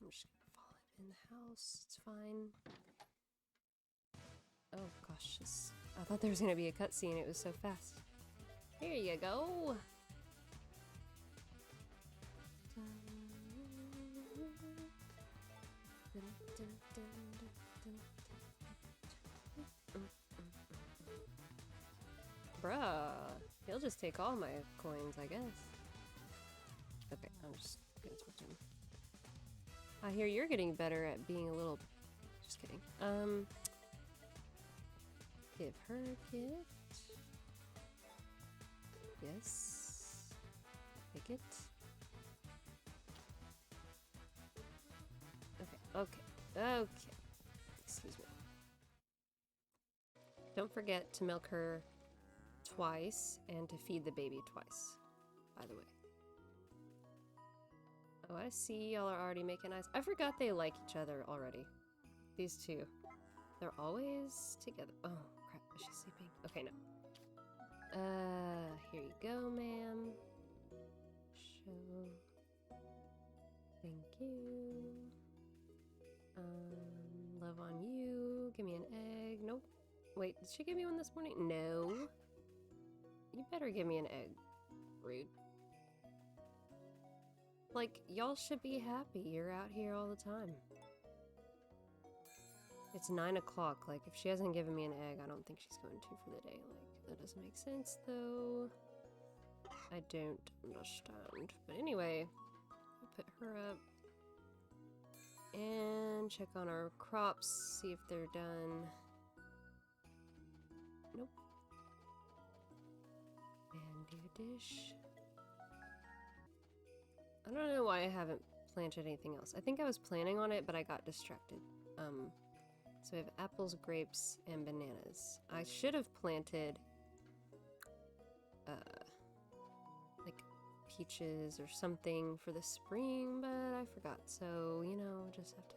I'm just gonna follow him in the house. It's fine. Oh gosh, I thought there was gonna be a cutscene. It was so fast. Here you go. Bruh, he'll just take all my coins, I guess. Okay, I'm just gonna switch him. I hear you're getting better at being a little... Just kidding. Give her a gift. Yes. Take it. Okay. Excuse me. Don't forget to milk her twice and to feed the baby twice, by the way. Oh, I see. Y'all are already making eyes. I forgot they like each other already. These two. They're always together. Oh, crap. Is she sleeping? Okay, no. Here you go, ma'am. Show. Thank you. Love on you. Give me an egg. Nope. Wait, did she give me one this morning? No. You better give me an egg. Rude. Like, y'all should be happy. You're out here all the time. It's 9 o'clock. Like, if she hasn't given me an egg, I don't think she's going to for the day. Like, that doesn't make sense, though. I don't understand. But anyway, I'll put her up. And check on our crops, see if they're done. Nope. And do a dish. I don't know why I haven't planted anything else. I think I was planning on it, but I got distracted. So we have apples, grapes, and bananas. I should have planted, like peaches or something for the spring, but I forgot. So, you know, just have to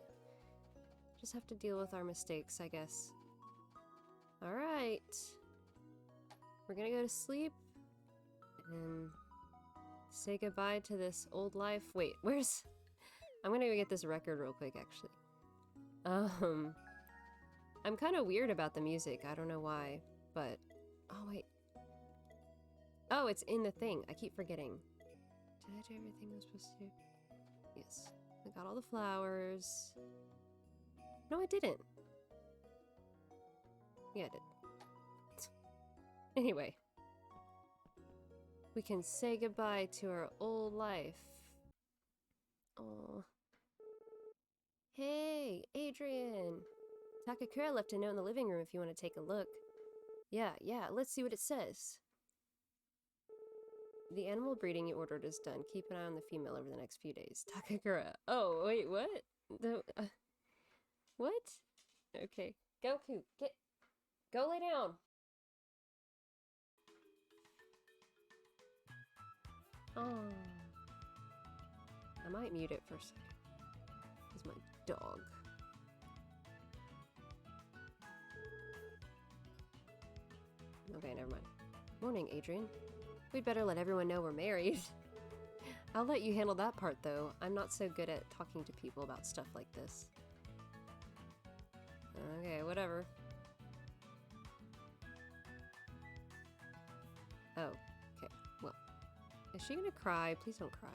Just have to deal with our mistakes, I guess. Alright. We're gonna go to sleep and say goodbye to this old life. Wait, where's... I'm gonna go get this record real quick, actually. I'm kind of weird about the music. I don't know why, but... Oh, wait. Oh, it's in the thing. I keep forgetting. Did I do everything I was supposed to do? Yes. I got all the flowers. No, I didn't. Yeah, I did. Anyway. We can say goodbye to our old life. Oh. Hey, Adrian! Takakura left a note in the living room if you want to take a look. Yeah, let's see what it says. The animal breeding you ordered is done. Keep an eye on the female over the next few days. Takakura. Oh, wait, what? What? Okay. Goku, go lay down! Oh. I might mute it for a second. It's my dog. Okay, never mind. Morning, Adrian. We'd better let everyone know we're married. I'll let you handle that part, though. I'm not so good at talking to people about stuff like this. Okay, whatever. Oh, okay. Well, is she gonna cry? Please don't cry.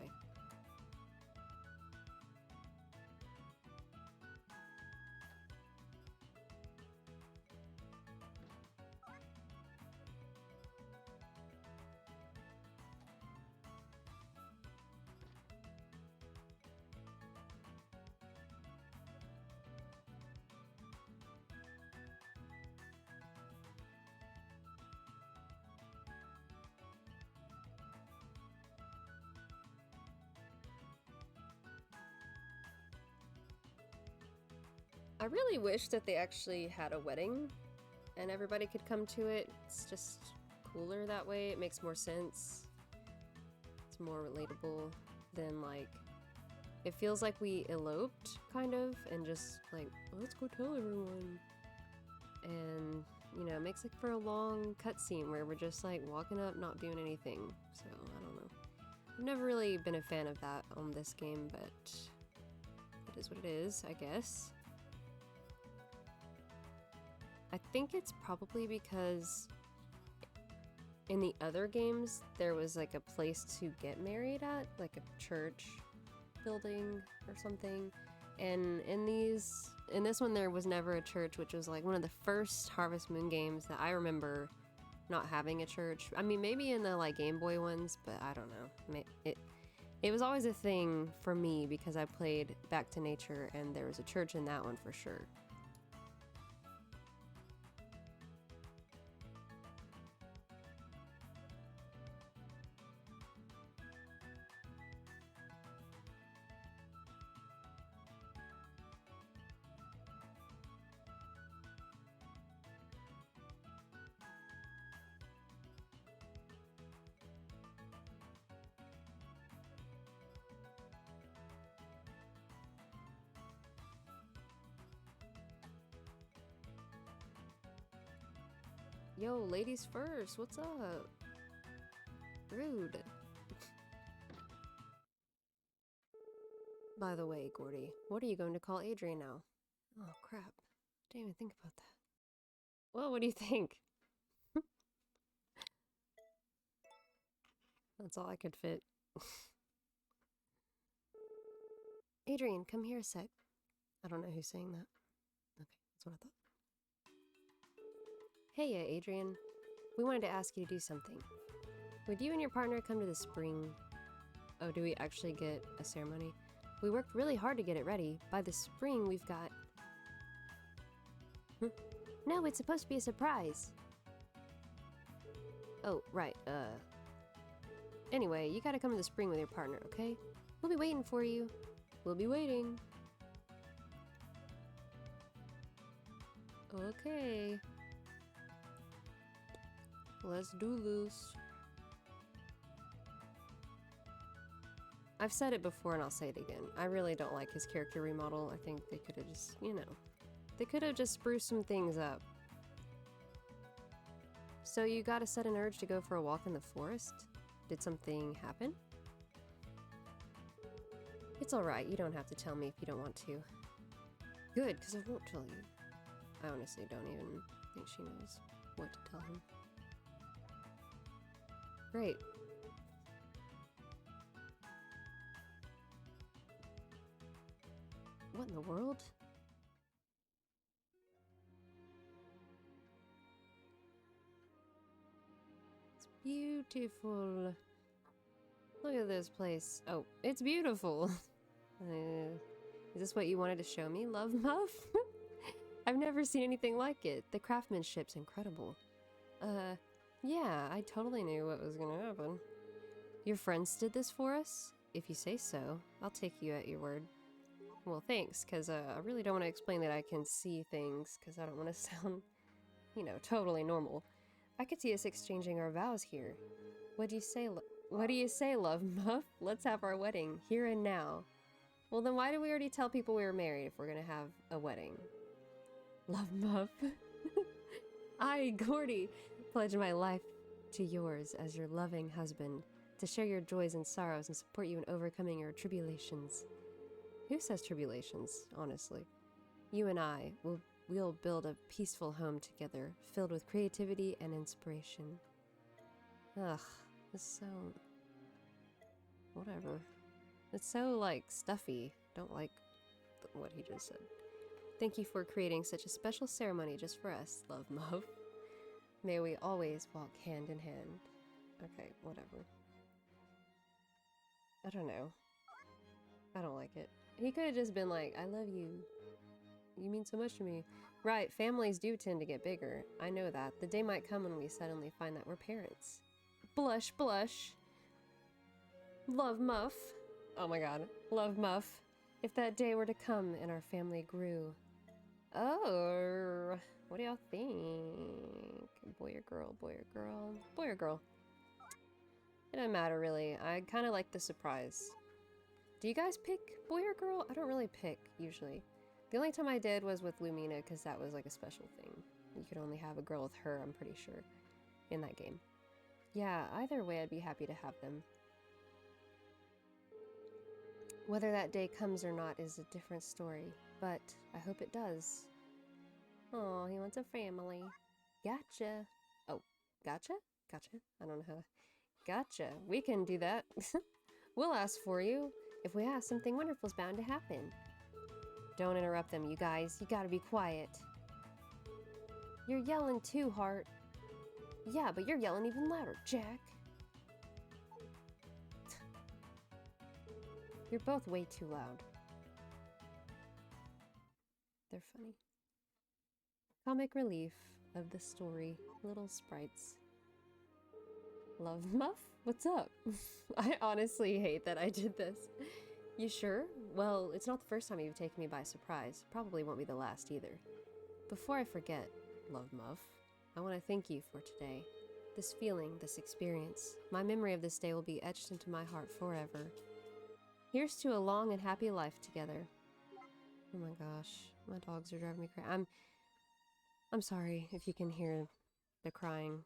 I really wish that they actually had a wedding and everybody could come to it. It's just cooler that way. It makes more sense. It's more relatable than, like, it feels like we eloped, kind of, and just like, let's go tell everyone. And, you know, it makes it for a long cutscene where we're just like walking up, not doing anything. So, I don't know. I've never really been a fan of that on this game, but it is what it is, I guess. I think it's probably because in the other games there was like a place to get married at, like a church building or something, and in this one there was never a church, which was like one of the first Harvest Moon games that I remember not having a church. I mean, maybe in the like Game Boy ones, but I don't know. It was always a thing for me because I played Back to Nature and there was a church in that one for sure. Yo, ladies first, what's up? Rude. By the way, Gordy, what are you going to call Adrian now? Oh, crap. Didn't even think about that. Well, what do you think? That's all I could fit. Adrian, come here a sec. I don't know who's saying that. Okay, that's what I thought. Hey, Adrian. We wanted to ask you to do something. Would you and your partner come to the spring? Oh, do we actually get a ceremony? We worked really hard to get it ready. By the spring, we've got... No, it's supposed to be a surprise. Oh, right, Anyway, you gotta come to the spring with your partner, okay? We'll be waiting for you. We'll be waiting. Okay. Let's do this. I've said it before and I'll say it again. I really don't like his character remodel. I think they could have just, you know, They could have just spruced some things up. So you got a sudden urge to go for a walk in the forest? Did something happen? It's alright, you don't have to tell me if you don't want to. Good, because I won't tell you. I honestly don't even think she knows what to tell him. Great. What in the world? It's beautiful. Look at this place. Oh, it's beautiful. Is this what you wanted to show me, Love Muff? I've never seen anything like it. The craftsmanship's incredible. Yeah, I totally knew what was gonna happen. Your friends did this for us? If you say so, I'll take you at your word. Well, thanks, because I really don't want to explain that I can see things, because I don't want to sound, you know, totally normal. I could see us exchanging our vows here. What do you say, Love Muff? Let's have our wedding, here and now. Well, then why did we already tell people we were married if we're gonna have a wedding? Love Muff. I, Gordy, pledge my life to yours as your loving husband, to share your joys and sorrows and support you in overcoming your tribulations. Who says tribulations, honestly? You and I, we'll build a peaceful home together, filled with creativity and inspiration. Ugh, it's so... whatever. It's so, like, stuffy. Don't like what he just said. Thank you for creating such a special ceremony just for us, Love Muff. May we always walk hand in hand. Okay, whatever. I don't know. I don't like it. He could have just been like, I love you. You mean so much to me. Right, families do tend to get bigger. I know that. The day might come when we suddenly find that we're parents. Blush, blush. Love Muff. Oh my god. Love Muff. If that day were to come and our family grew. Oh, what do y'all think? Boy or girl, boy or girl, boy or girl? It doesn't matter really. I kind of like the surprise. Do you guys pick boy or girl? I don't really pick, usually. The only time I did was with Lumina, because that was like a special thing. You could only have a girl with her, I'm pretty sure, in that game. Yeah, either way I'd be happy to have them. Whether that day comes or not is a different story, but I hope it does. Oh, he wants a family. Gotcha. Oh, gotcha? Gotcha. I don't know how to... Gotcha. We can do that. We'll ask for you. If we ask, something wonderful's bound to happen. Don't interrupt them, you guys. You gotta be quiet. You're yelling too, Heart. Yeah, but you're yelling even louder, Jack. You're both way too loud. They're funny. Comic relief of the story. Little sprites. Love Muff? What's up? I honestly hate that I did this. You sure? Well, it's not the first time you've taken me by surprise. Probably won't be the last either. Before I forget, Love Muff, I want to thank you for today. This feeling, this experience, my memory of this day will be etched into my heart forever. Here's to a long and happy life together. Oh my gosh, my dogs are driving me crazy. I'm sorry if you can hear the crying.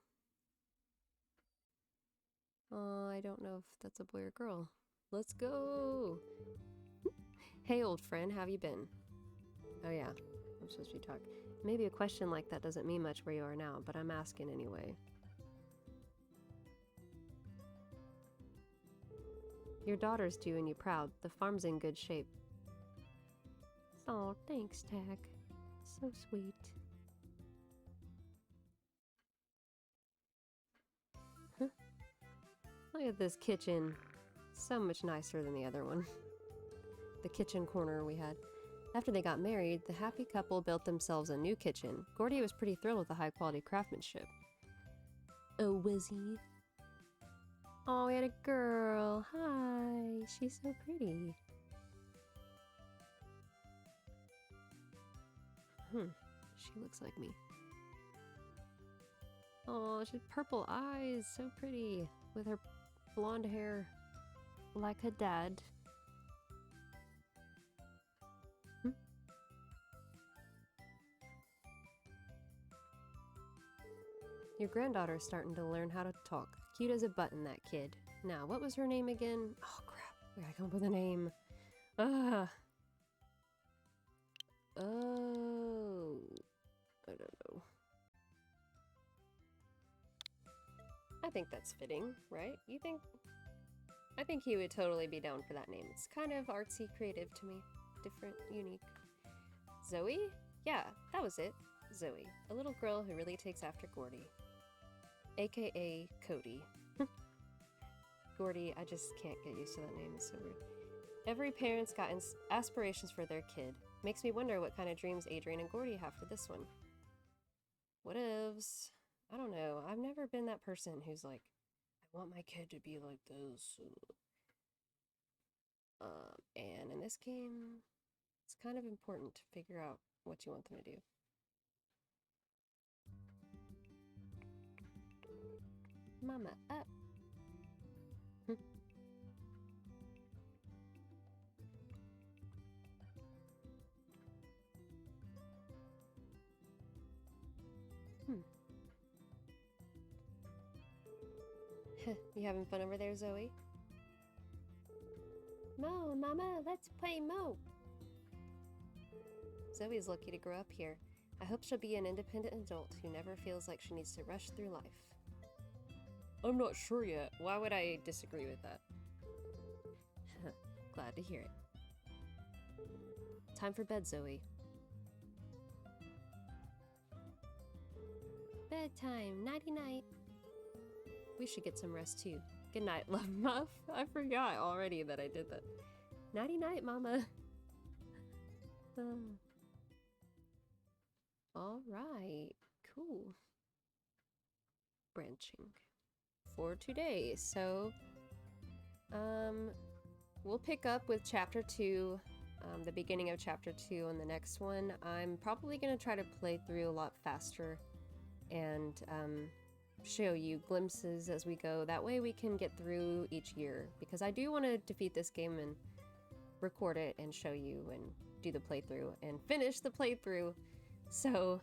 Oh, I don't know if that's a boy or girl. Let's go! Hey, old friend, how have you been? Oh yeah, I'm supposed to be talking. Maybe a question like that doesn't mean much where you are now, but I'm asking anyway. Your daughter's doing you proud. The farm's in good shape. Oh, thanks, Tack. So sweet. Huh? Look at this kitchen. So much nicer than the other one. The kitchen corner we had. After they got married, the happy couple built themselves a new kitchen. Gordy was pretty thrilled with the high-quality craftsmanship. Oh, was he? Oh, we had a girl. Hi. She's so pretty. She looks like me. Oh, she's purple eyes. So pretty. With her blonde hair. Like her dad. Your granddaughter's starting to learn how to talk. Cute as a button, that kid. Now, what was her name again? Oh, crap. We gotta come up with a name. Ah. Oh. I don't know. I think that's fitting, right? You think? I think he would totally be down for that name. It's kind of artsy creative to me. Different, unique. Zoe? Yeah, that was it. Zoe. A little girl who really takes after Gordy. AKA Cody. Gordy, I just can't get used to that name. It's so weird. Every parent's got aspirations for their kid. Makes me wonder what kind of dreams Adrian and Gordy have for this one. Whatevs. I don't know. I've never been that person who's like, I want my kid to be like this. And in this game, it's kind of important to figure out what you want them to do. Mama up. You having fun over there, Zoe? Mo, Mama, let's play Mo. Zoe's lucky to grow up here. I hope she'll be an independent adult who never feels like she needs to rush through life. I'm not sure yet. Why would I disagree with that? Glad to hear it. Time for bed, Zoe. Bedtime, nighty-night. We should get some rest too. Good night, love muff. I forgot already that I did that. Nighty-night, Mama. Alright, cool. Branching. For today, so we'll pick up with chapter 2, the beginning of chapter 2 on the next one. I'm probably gonna try to play through a lot faster and show you glimpses as we go. That way we can get through each year, because I do want to defeat this game and record it and show you and do the playthrough and finish the playthrough. So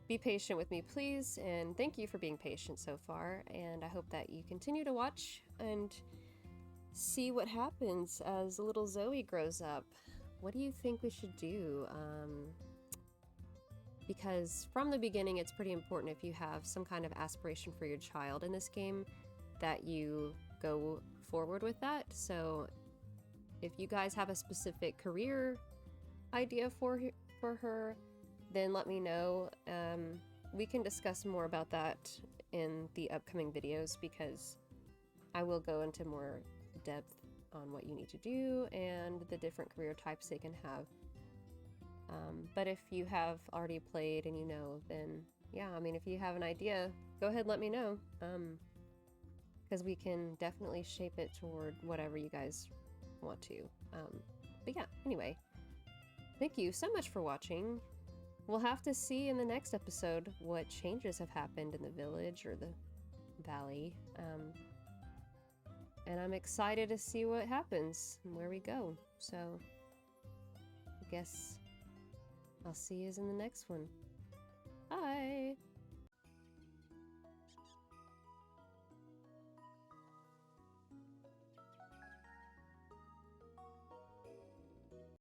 be patient with me, please, and thank you for being patient so far, and I hope that you continue to watch and see what happens as little Zoe grows up. What do you think we should do? Because from the beginning, it's pretty important, if you have some kind of aspiration for your child in this game, that you go forward with that. So if you guys have a specific career idea for her, then let me know. We can discuss more about that in the upcoming videos, because I will go into more depth on what you need to do and the different career types they can have. But if you have already played and you know, then yeah, I mean, if you have an idea, go ahead and let me know, because we can definitely shape it toward whatever you guys want to. But yeah, anyway, thank you so much for watching. We'll have to see in the next episode what changes have happened in the village or the valley, and I'm excited to see what happens and where we go. So I guess I'll see you in the next one. Bye!